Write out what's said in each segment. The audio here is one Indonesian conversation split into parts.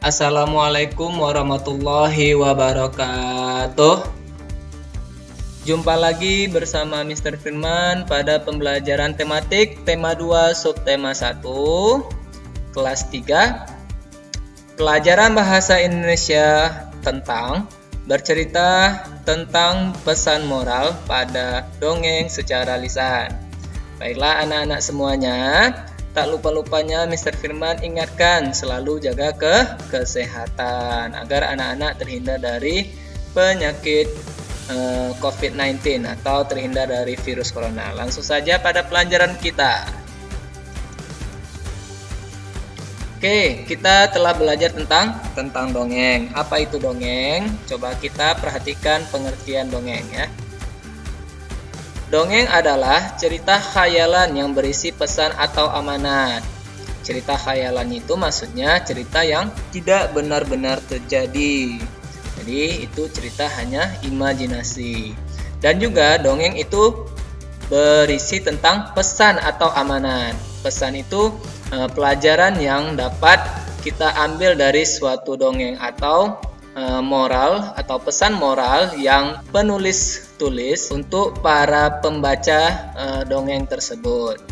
Assalamualaikum warahmatullahi wabarakatuh. Jumpa lagi bersama Mr. Firman pada pembelajaran tematik tema 2 subtema 1 kelas 3 pelajaran bahasa Indonesia tentang bercerita tentang pesan moral pada dongeng secara lisan. Baiklah anak-anak semuanya, tak lupa-lupanya Mr. Firman ingatkan selalu jaga kesehatan agar anak-anak terhindar dari penyakit COVID-19 atau terhindar dari virus corona. Langsung saja pada pelajaran kita. Oke, kita telah belajar tentang dongeng. Apa itu dongeng? Coba kita perhatikan pengertian dongeng ya. Dongeng adalah cerita khayalan yang berisi pesan atau amanat. Cerita khayalan itu maksudnya cerita yang tidak benar-benar terjadi. Jadi itu cerita hanya imajinasi. Dan juga dongeng itu berisi tentang pesan atau amanat. Pesan itu pelajaran yang dapat kita ambil dari suatu dongeng atau moral atau pesan moral yang penulis tulis untuk para pembaca dongeng tersebut.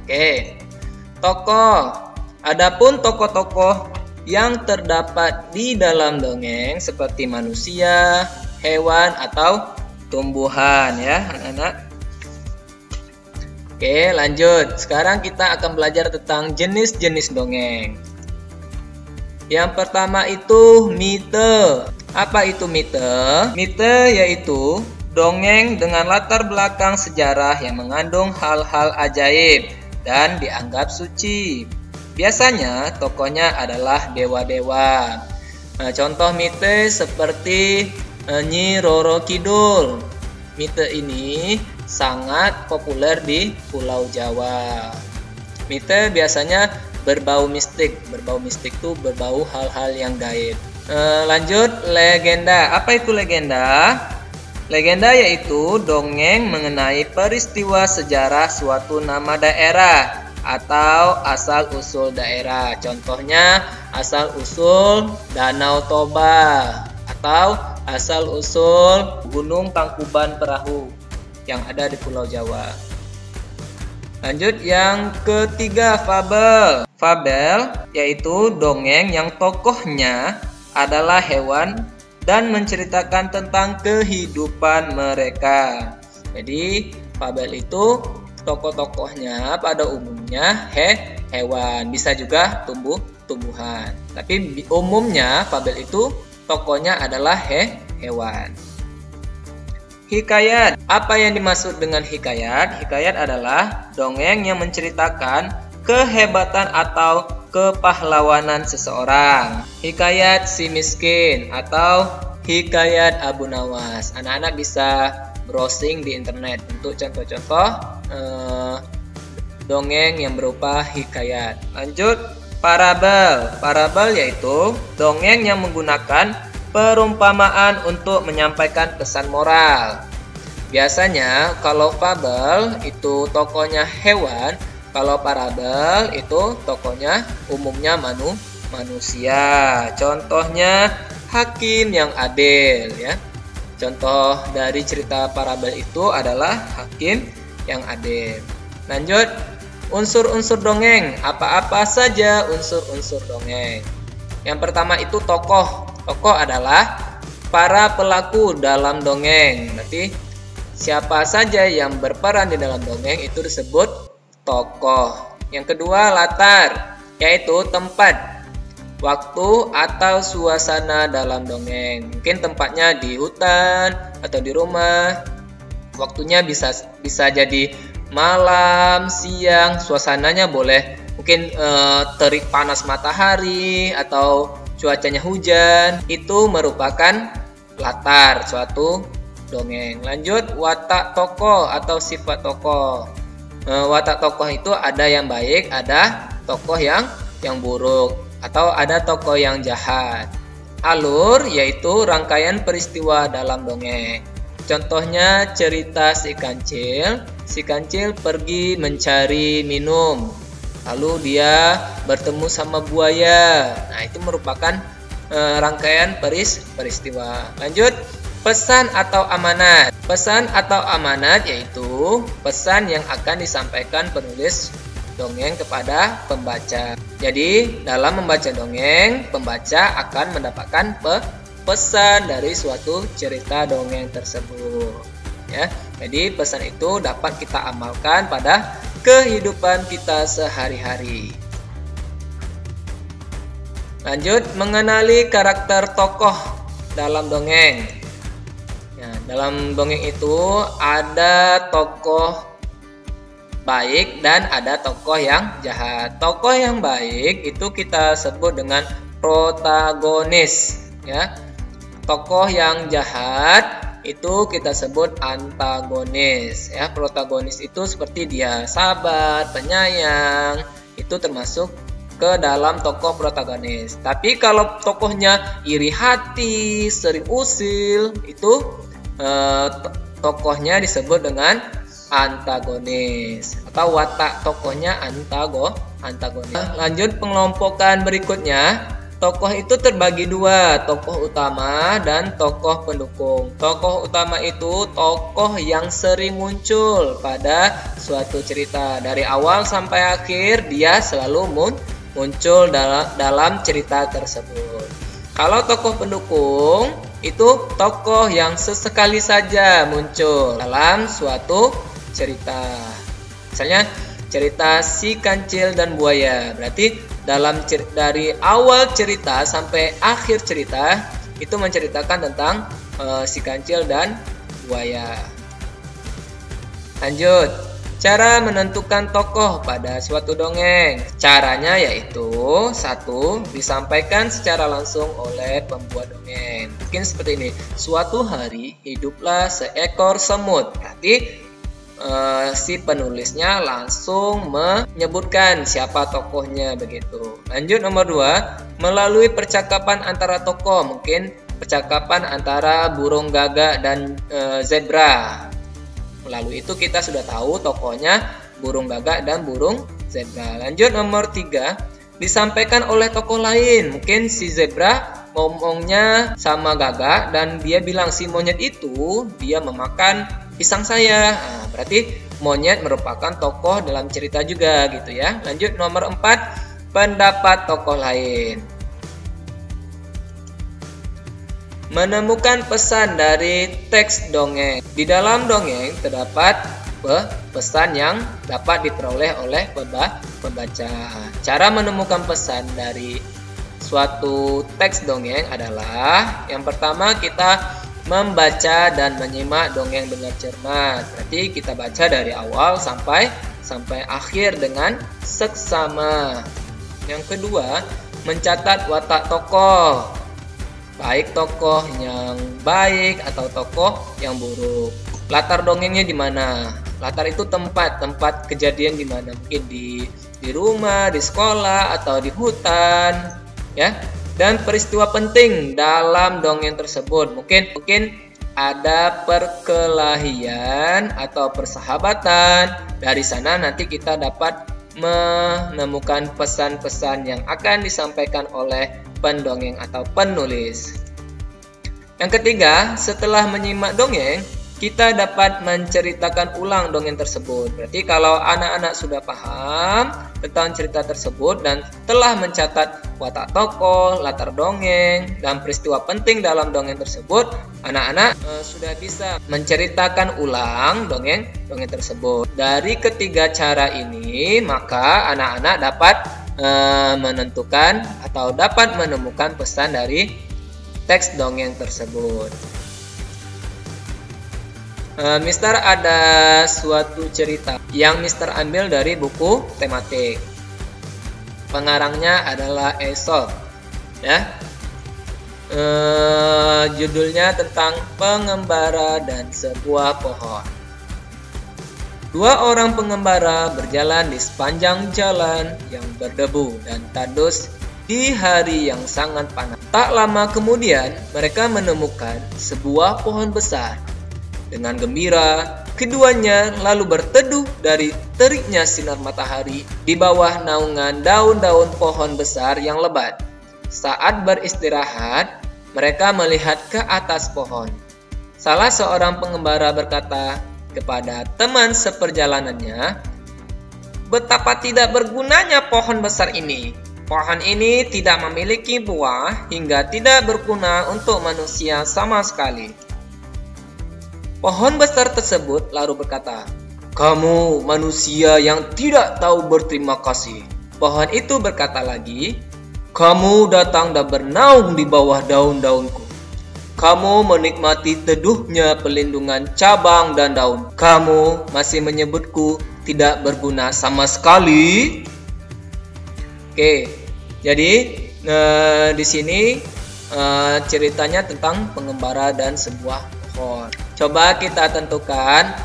Oke, tokoh. Adapun tokoh-tokoh yang terdapat di dalam dongeng seperti manusia, hewan atau tumbuhan ya, anak-anak. Oke, lanjut. Sekarang kita akan belajar tentang jenis-jenis dongeng. Yang pertama itu mite. Apa itu mite? Mite yaitu dongeng dengan latar belakang sejarah yang mengandung hal-hal ajaib dan dianggap suci. Biasanya tokohnya adalah dewa-dewa. Nah, contoh mite seperti Nyi Roro Kidul. Mite ini sangat populer di Pulau Jawa. Mite biasanya berbau mistik. Berbau mistik itu berbau hal-hal yang gaib. Lanjut, legenda. Apa itu legenda? Legenda yaitu dongeng mengenai peristiwa sejarah suatu nama daerah atau asal-usul daerah. Contohnya asal-usul Danau Toba atau asal-usul Gunung Tangkuban Perahu yang ada di Pulau Jawa. Lanjut, yang ketiga, fabel. Fabel yaitu dongeng yang tokohnya adalah hewan dan menceritakan tentang kehidupan mereka. Jadi fabel itu tokoh-tokohnya pada umumnya hewan, bisa juga tumbuhan. Tapi umumnya fabel itu tokohnya adalah hewan. Hikayat. Apa yang dimaksud dengan hikayat? Hikayat adalah dongeng yang menceritakan kehebatan atau kepahlawanan seseorang. Hikayat si miskin atau hikayat Abu Nawas. Anak-anak bisa browsing di internet untuk contoh-contoh dongeng yang berupa hikayat. Lanjut, parabel. Parabel yaitu dongeng yang menggunakan perumpamaan untuk menyampaikan pesan moral. Biasanya kalau fabel itu tokohnya hewan, kalau parabel itu tokohnya umumnya manusia. Contohnya hakim yang adil ya. Contoh dari cerita parabel itu adalah hakim yang adil. Lanjut, unsur-unsur dongeng. Apa-apa saja unsur-unsur dongeng? Yang pertama itu tokoh. Tokoh adalah para pelaku dalam dongeng. Berarti siapa saja yang berperan di dalam dongeng itu disebut tokoh. Yang kedua, latar, yaitu tempat, waktu atau suasana dalam dongeng. Mungkin tempatnya di hutan atau di rumah. Waktunya bisa jadi malam, siang, suasananya boleh mungkin terik panas matahari atau cuacanya hujan. Itu merupakan latar suatu dongeng. Lanjut, watak tokoh atau sifat tokoh. Watak tokoh itu ada yang baik, ada tokoh yang buruk, atau ada tokoh yang jahat. Alur yaitu rangkaian peristiwa dalam dongeng. Contohnya cerita si kancil. Si kancil pergi mencari minum. lalu dia bertemu sama buaya. Nah, itu merupakan rangkaian peristiwa. Lanjut, pesan atau amanat. Pesan atau amanat yaitu pesan yang akan disampaikan penulis dongeng kepada pembaca. Jadi, dalam membaca dongeng, pembaca akan mendapatkan pesan dari suatu cerita dongeng tersebut. Ya, jadi pesan itu dapat kita amalkan pada kehidupan kita sehari-hari. Lanjut, mengenali karakter tokoh dalam dongeng. Ya, dalam dongeng itu ada tokoh baik dan ada tokoh yang jahat. Tokoh yang baik itu kita sebut dengan protagonis, ya. Tokoh yang jahat itu kita sebut antagonis, ya. Protagonis itu seperti dia sabar, penyayang, itu termasuk ke dalam tokoh protagonis. Tapi kalau tokohnya iri hati, sering usil, itu tokohnya disebut dengan antagonis atau watak tokohnya antagonis. Lanjut, pengelompokan berikutnya. Tokoh itu terbagi dua, tokoh utama dan tokoh pendukung. Tokoh utama itu tokoh yang sering muncul pada suatu cerita. Dari awal sampai akhir dia selalu muncul dalam cerita tersebut. Kalau tokoh pendukung itu tokoh yang sesekali saja muncul dalam suatu cerita. Misalnya cerita Si Kancil dan Buaya. Berarti dari awal cerita sampai akhir cerita itu menceritakan tentang Si Kancil dan Buaya. Lanjut, cara menentukan tokoh pada suatu dongeng. Caranya yaitu 1. Disampaikan secara langsung oleh pembuat dongeng. Mungkin seperti ini. Suatu hari hiduplah seekor semut. Berarti si penulisnya langsung menyebutkan siapa tokohnya begitu. Lanjut, nomor 2, melalui percakapan antara tokoh, mungkin percakapan antara burung gagak dan zebra. Melalui itu kita sudah tahu tokohnya burung gagak dan burung zebra. Lanjut, nomor 3, disampaikan oleh tokoh lain. Mungkin si zebra ngomongnya sama gagak dan dia bilang si monyet itu dia memakan pisang saya. Nah, berarti monyet merupakan tokoh dalam cerita juga gitu ya. Lanjut, nomor 4, pendapat tokoh lain. Menemukan pesan dari teks dongeng. Di dalam dongeng terdapat pesan yang dapat diperoleh oleh pembaca. Cara menemukan pesan dari suatu teks dongeng adalah yang pertama, kita membaca dan menyimak dongeng dengan cermat. Berarti kita baca dari awal sampai akhir dengan seksama. Yang kedua, mencatat watak tokoh, baik tokoh yang baik atau tokoh yang buruk. Latar dongengnya di mana? Latar itu tempat kejadian di mana? Mungkin di rumah, di sekolah, atau di hutan, ya. Dan peristiwa penting dalam dongeng tersebut. Mungkin ada perkelahian atau persahabatan. Dari sana nanti kita dapat menemukan pesan-pesan yang akan disampaikan oleh pendongeng atau penulis. Yang ketiga, setelah menyimak dongeng, kita dapat menceritakan ulang dongeng tersebut. Berarti kalau anak-anak sudah paham tentang cerita tersebut dan telah mencatat watak tokoh, latar dongeng, dan peristiwa penting dalam dongeng tersebut, anak-anak sudah bisa menceritakan ulang dongeng tersebut. Dari ketiga cara ini, maka anak-anak dapat menentukan atau dapat menemukan pesan dari teks dongeng tersebut. Mister ada suatu cerita yang Mister ambil dari buku tematik. Pengarangnya adalah Aesop, ya. Judulnya tentang pengembara dan sebuah pohon. Dua orang pengembara berjalan di sepanjang jalan yang berdebu dan tandus di hari yang sangat panas. Tak lama kemudian mereka menemukan sebuah pohon besar. Dengan gembira, Keduanya lalu berteduh dari teriknya sinar matahari di bawah naungan daun-daun pohon besar yang lebat. Saat beristirahat, mereka melihat ke atas pohon. Salah seorang pengembara berkata kepada teman seperjalanannya, "Betapa tidak bergunanya pohon besar ini. Pohon ini tidak memiliki buah hingga tidak berguna untuk manusia sama sekali." Pohon besar tersebut lalu berkata, "Kamu manusia yang tidak tahu berterima kasih." Pohon itu berkata lagi, "Kamu datang dan bernaung di bawah daun-daunku. Kamu menikmati teduhnya pelindungan cabang dan daun. Kamu masih menyebutku tidak berguna sama sekali." Oke, jadi di sini ceritanya tentang pengembara dan sebuah pohon. Coba kita tentukan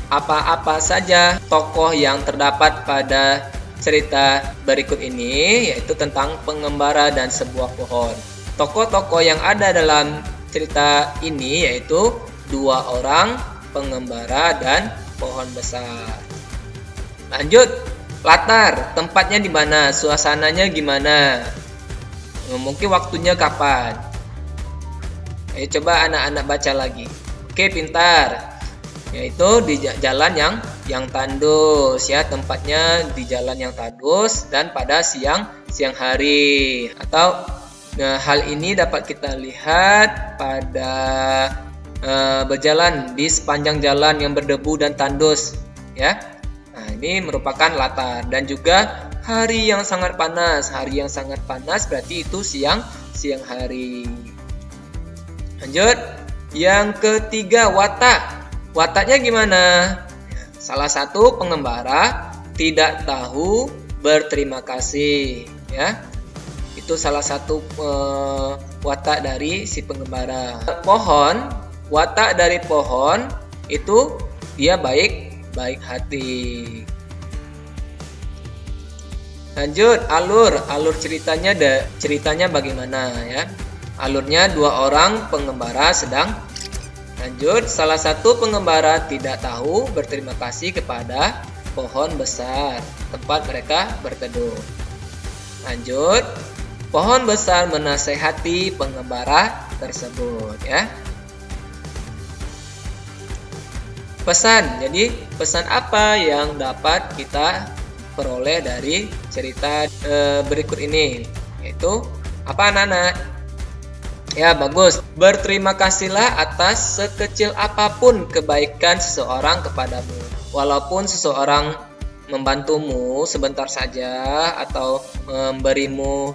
apa-apa saja tokoh yang terdapat pada cerita berikut ini, yaitu tentang pengembara dan sebuah pohon. Tokoh-tokoh yang ada dalam cerita ini yaitu 2 orang, pengembara dan pohon besar. Lanjut, latar, tempatnya di mana, suasananya gimana, mungkin waktunya kapan. Ayo coba anak-anak baca lagi. Oke, pintar. Yaitu di jalan yang tandus ya, tempatnya di jalan yang tandus dan pada siang hari. Atau hal ini dapat kita lihat pada berjalan di sepanjang jalan yang berdebu dan tandus ya. Nah, ini merupakan latar. Dan juga hari yang sangat panas. Hari yang sangat panas berarti itu siang hari. Lanjut, yang ketiga, watak. Wataknya gimana? Salah satu pengembara tidak tahu berterima kasih ya. Itu salah satu watak dari si pengembara. Pohon, watak dari pohon itu dia baik hati. Lanjut, alur ceritanya bagaimana ya? Alurnya 2 orang pengembara sedang. Lanjut, salah satu pengembara tidak tahu berterima kasih kepada pohon besar tempat mereka berteduh. Lanjut, pohon besar menasehati pengembara tersebut ya. Pesan. Jadi, pesan apa yang dapat kita peroleh dari cerita berikut ini? Yaitu apa, anak-anak? Ya, bagus. Berterima kasihlah atas sekecil apapun kebaikan seseorang kepadamu. Walaupun seseorang membantumu sebentar saja atau memberimu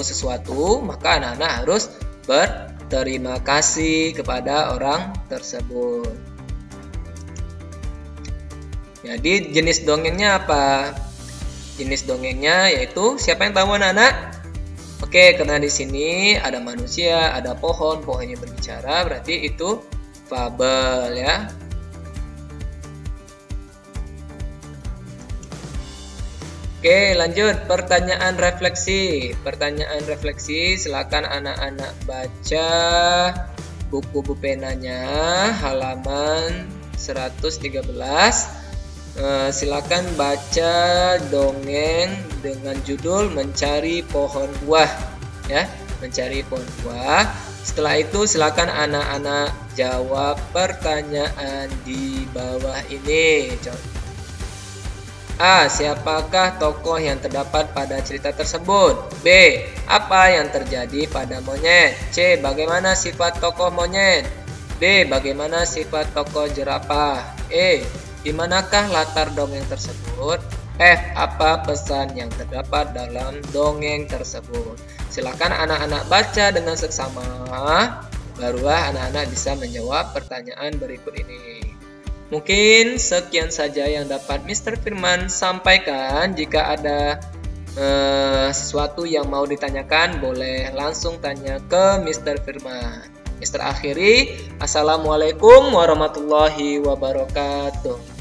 sesuatu, maka anak-anak harus berterima kasih kepada orang tersebut. Jadi jenis dongengnya apa? Jenis dongengnya yaitu, siapa yang tahu, anak-anak? Oke, karena di sini ada manusia, ada pohonnya berbicara, berarti itu fabel ya. Oke, lanjut pertanyaan refleksi. Silakan anak-anak baca buku penanya halaman 113. Silakan baca dongeng dengan judul Mencari Pohon Buah ya, mencari pohon buah. Setelah itu silakan anak-anak jawab pertanyaan di bawah ini. A. Siapakah tokoh yang terdapat pada cerita tersebut? B. Apa yang terjadi pada monyet? C. Bagaimana sifat tokoh monyet? D. Bagaimana sifat tokoh jerapah? E. Di manakah latar dongeng tersebut? F. Apa pesan yang terdapat dalam dongeng tersebut? Silakan anak-anak baca dengan seksama, barulah anak-anak bisa menjawab pertanyaan berikut ini. Mungkin sekian saja yang dapat Mr. Firman sampaikan. Jika ada sesuatu yang mau ditanyakan, boleh langsung tanya ke Mr. Firman. Mr. akhiri, Assalamualaikum warahmatullahi wabarakatuh.